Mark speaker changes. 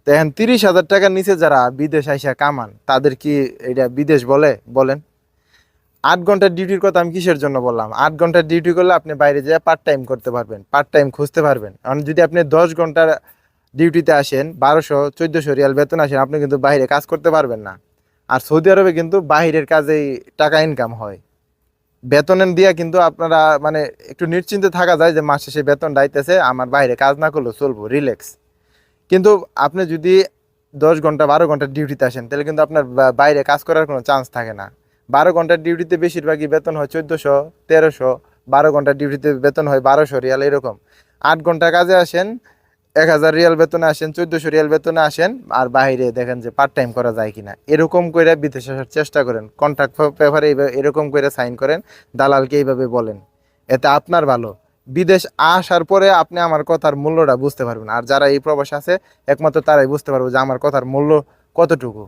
Speaker 1: তো এখন 30,000 টাকার নিচে যারা বিদেশ আইসা কামান তাদের কি এটা বিদেশ বলে বলেন? 8 ঘন্টার ডিউটির কথা আমি কিসের জন্য বললাম? 8 ঘন্টার ডিউটি করলে আপনি বাইরে যেয়ে পার্ট টাইম করতে পারবেন, পার্ট টাইম খুঁজতে পারবেন। কারণ যদি আপনি 10 ঘন্টার ডিউটিতে আসেন, 1200-1400 রিয়াল বেতন আসেন, আপনি কিন্তু বাইরে কাজ করতে পারবেন না। আর সৌদি আরবে কিন্তু বাইরের কাজেই টাকা ইনকাম হয়। বেতনের দিয়া কিন্তু আপনারা মানে একটু নিশ্চিন্তে থাকা যায় যে মাস শেষে বেতন ডাইতেছে, আমার বাইরে কাজ না করলেও চলবো, রিল্যাক্স। কিন্তু আপনি যদি 10 ঘন্টা 12 ঘন্টার ডিউটিতে আসেন তাহলে কিন্তু আপনার বাইরে কাজ করার কোনো চান্স থাকে না। 12 ঘন্টার ডিউটিতে বেশিরভাগই বেতন হয় 1400-1300, 12 ঘন্টার ডিউটিতে বেতন হয় 1200 রিয়াল এরকম। 8 ঘন্টা কাজে আসেন, 1,000 রিয়াল বেতনে আসেন, 1400 রিয়াল বেতনে আসেন, আর বাইরে দেখেন যে পার্ট টাইম করা যায় কিনা। এরকম করে বিদেশে আসার চেষ্টা করেন, কন্ট্রাক্ট পেপারে এরকম করে সাইন করেন, দালালকে এইভাবে বলেন, এতে আপনার ভালো। বিদেশ আসার পরে আপনি আমার কথার মূল্যটা বুঝতে পারবেন। আর যারা এই প্রবাসে আছে একমাত্র তারাই বুঝতে পারবে যে আমার কথার মূল্য কতটুকু।